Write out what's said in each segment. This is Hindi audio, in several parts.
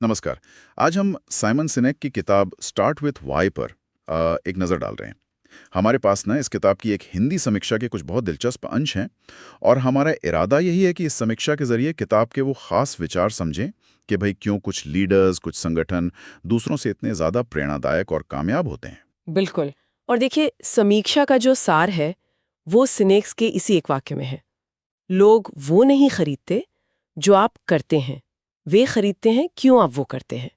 नमस्कार। आज हम साइमन सिनेक की किताब स्टार्ट विथ वाई पर एक नज़र डाल रहे हैं। हमारे पास ना इस किताब की एक हिंदी समीक्षा के कुछ बहुत दिलचस्प अंश हैं और हमारा इरादा यही है कि इस समीक्षा के ज़रिए किताब के वो ख़ास विचार समझें कि भाई क्यों कुछ लीडर्स, कुछ संगठन दूसरों से इतने ज़्यादा प्रेरणादायक और कामयाब होते हैं। बिल्कुल। और देखिए, समीक्षा का जो सार है वो सिनेक्स के इसी एक वाक्य में है। लोग वो नहीं खरीदते जो आप करते हैं, वे खरीदते हैं क्यों आप वो करते हैं।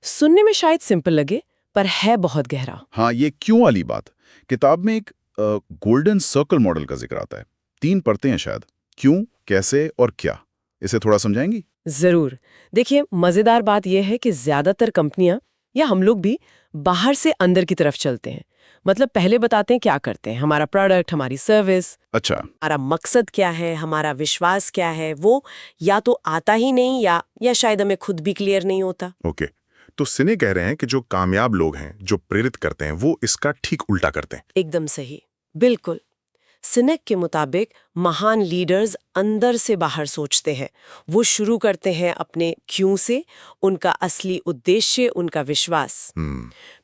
सुनने में शायद सिंपल लगे, पर है बहुत गहरा। हाँ, ये क्यों वाली बात। किताब में एक गोल्डन सर्कल मॉडल का जिक्र आता है। 3 परतें हैं शायद। क्यों, कैसे और क्या। इसे थोड़ा समझाएंगी? जरूर। देखिए, मजेदार बात यह है कि ज्यादातर कंपनियां या हम लोग भी बाहर से अंदर की तरफ चलते हैं। मतलब पहले बताते हैं क्या करते हैं, हमारा प्रोडक्ट, हमारी सर्विस, अच्छा। हमारा मकसद क्या है, हमारा विश्वास क्या है। वो या तो आता ही नहीं या शायद हमें खुद भी क्लियर नहीं होता। ओके। तो सिने कह रहे हैं कि जो कामयाब लोग हैं, जो प्रेरित करते हैं, वो इसका ठीक उल्टा करते हैं। एकदम सही। बिल्कुल। सिनेक के मुताबिक महान लीडर्स अंदर से बाहर सोचते हैं। वो शुरू करते हैं अपने क्यों से, उनका असली उद्देश्य, उनका विश्वास।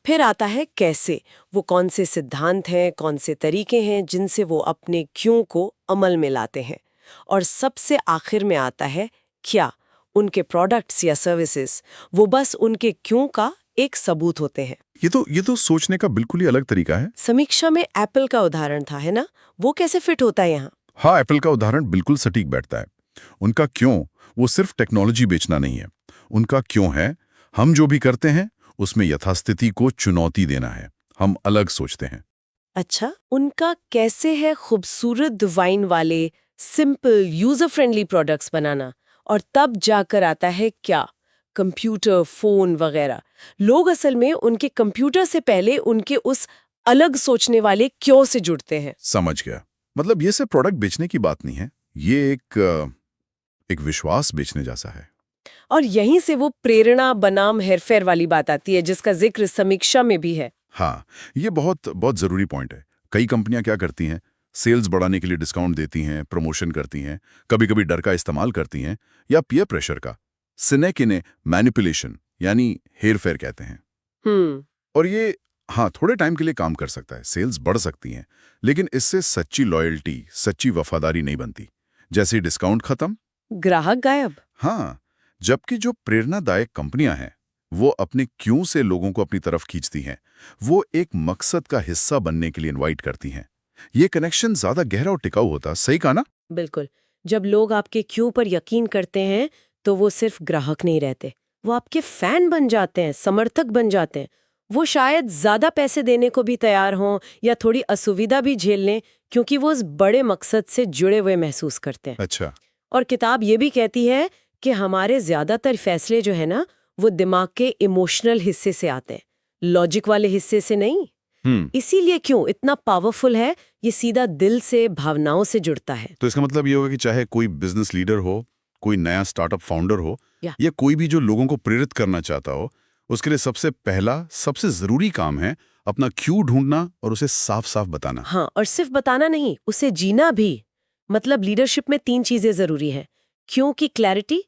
फिर आता है कैसे। वो कौन से सिद्धांत हैं, कौन से तरीके हैं जिनसे वो अपने क्यों को अमल में लाते हैं। और सबसे आखिर में आता है क्या। उनके प्रोडक्ट्स या सर्विसेज वो बस उनके क्यों का एक सबूत होते हैं। ये तो सोचने का बिल्कुल ही अलग तरीका है। समीक्षा में एप्पल का उदाहरण था, है ना। वो कैसे फिट होता है यहाँ। हाँ, एप्पल का उदाहरण बिल्कुल सटीक बैठता है। उनका क्यों वो सिर्फ टेक्नोलॉजी बेचना नहीं है। उनका क्यों है, हम जो भी करते हैं उसमें यथास्थिति को चुनौती देना है। हम अलग सोचते हैं। अच्छा, उनका कैसे है खूबसूरत डिजाइन वाले सिंपल यूजर फ्रेंडली प्रोडक्ट्स बनाना। और तब जाकर आता है क्या, कंप्यूटर, फोन वगैरह। लोग असल में उनके कंप्यूटर से पहले उनके उस अलग सोचने वाले क्यों से जुड़ते हैं। समझ गया। मतलब ये सिर्फ प्रोडक्ट बेचने की बात नहीं है, ये एक विश्वास बेचने जैसा है। और यहीं से वो प्रेरणा बनाम हेरफेर वाली बात आती है, जिसका जिक्र समीक्षा में भी है। हाँ, ये बहुत बहुत ज़रूरी पॉइंट है। कई कंपनियां क्या करती हैं, सेल्स बढ़ाने के लिए डिस्काउंट देती हैं, प्रमोशन करती हैं, कभी-कभी डर का इस्तेमाल करती हैं या पीयर प्रेशर का। सिनेक इन्हें मैनिपुलेशन यानी हेर-फेर कहते हैं। हम्म। और ये हाँ, थोड़े टाइम के लिए काम कर सकता है, सेल्स बढ़ सकती हैं, लेकिन इससे सच्ची लॉयल्टी, सच्ची वफादारी नहीं बनती। जैसे डिस्काउंट खत्म। ग्राहक गायब। हाँ, जबकि जो प्रेरणादायक कंपनियां हैं, वो अपने क्यों से लोगों को अपनी तरफ खींचती हैं। वो एक मकसद का हिस्सा बनने के लिए इनवाइट करती हैं। ये कनेक्शन ज्यादा गहरा और टिकाऊ होता। सही कहा ना? बिल्कुल। जब लोग आपके क्यों पर यकीन करते हैं तो वो सिर्फ ग्राहक नहीं रहते, वो आपके फैन बन जाते हैं, समर्थक बन जाते हैं। वो शायद ज्यादा पैसे देने को भी तैयार हों या थोड़ी असुविधा भी झेल लें, क्योंकि वो उस बड़े मकसद से जुड़े हुए महसूस करते हैं। अच्छा। और किताब ये भी कहती है कि हमारे ज्यादातर फैसले जो है ना, वो दिमाग के इमोशनल हिस्से से आते हैं, लॉजिक वाले हिस्से से नहीं। हम्म। इसीलिए क्यों इतना पावरफुल है, ये सीधा दिल से, भावनाओं से जुड़ता है। तो इसका मतलब ये होगा कि चाहे कोई बिजनेस लीडर हो, कोई नया स्टार्टअप फाउंडर हो, या या कोई भी जो लोगों को प्रेरित करना चाहता हो, उसके लिए सबसे पहला, सबसे जरूरी काम है अपना क्यों ढूंढना और उसे साफ साफ बताना। हाँ, और सिर्फ बताना नहीं, उसे जीना भी। मतलब लीडरशिप में 3 चीजें जरूरी हैं। क्यों की क्लैरिटी,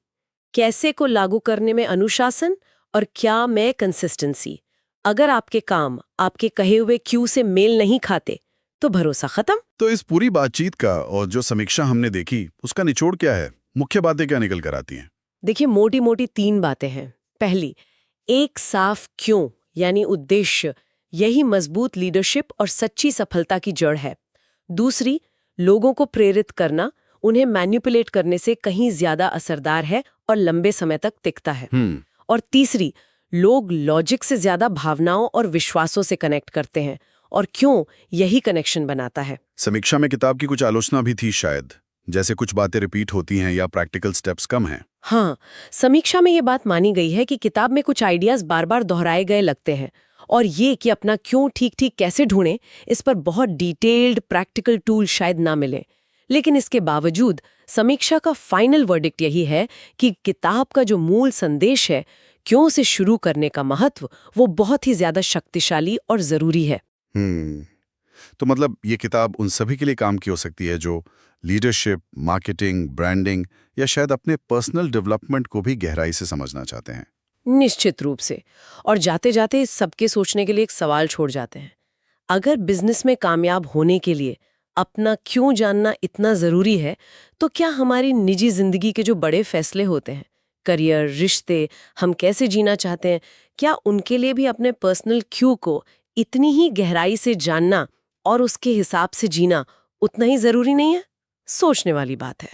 कैसे को लागू करने में अनुशासन, और क्या में कंसिस्टेंसी। अगर आपके काम आपके कहे हुए क्यों से मेल नहीं खाते तो भरोसा खत्म। तो इस पूरी बातचीत का और जो समीक्षा हमने देखी, उसका निचोड़ क्या है? मुख्य बातें क्या निकल कर आती हैं? देखिए, मोटी मोटी 3 बातें हैं। पहली, एक साफ क्यों यानी उद्देश्य, यही मजबूत लीडरशिप और सच्ची सफलता की जड़ है। दूसरी, लोगों को प्रेरित करना उन्हें मैनिपुलेट करने से कहीं ज्यादा असरदार है और लंबे समय तक टिकता है। और तीसरी, लोग लॉजिक से ज्यादा भावनाओं और विश्वासों से कनेक्ट करते हैं, और क्यों यही कनेक्शन बनाता है। समीक्षा में किताब की कुछ आलोचना भी थी शायद, जैसे कुछ बातें रिपीट होती हैं या प्रैक्टिकल स्टेप्स कम हैं। हाँ, समीक्षा में ये बात मानी गई है कि किताब में कुछ आइडियाज बार बार दोहराए गए लगते हैं, और ये कि अपना क्यों ठीक ठीक कैसे ढूंढें, इस पर बहुत डिटेल्ड प्रैक्टिकल टूल शायद ना मिले। लेकिन इसके बावजूद समीक्षा का फाइनल वर्डिक्ट यही है कि किताब का जो मूल संदेश है, क्यों से शुरू करने का महत्व, वो बहुत ही ज्यादा शक्तिशाली और जरूरी है। हम्म। तो मतलब ये किताब उन सभी के लिए काम की हो सकती है जो लीडरशिप, मार्केटिंग, ब्रांडिंग या शायद अपने पर्सनल डेवलपमेंट को भी गहराई से समझना चाहते हैं। निश्चित रूप से। और जाते जाते सबके सोचने के लिए एक सवाल छोड़ जाते हैं। अगर बिजनेस में कामयाब होने के लिए अपना क्यों जानना इतना जरूरी है, तो क्या हमारी निजी जिंदगी के जो बड़े फैसले होते हैं, करियर, रिश्ते, हम कैसे जीना चाहते हैं, क्या उनके लिए भी अपने पर्सनल क्यों को इतनी ही गहराई से जानना और उसके हिसाब से जीना उतना ही जरूरी नहीं है? सोचने वाली बात है।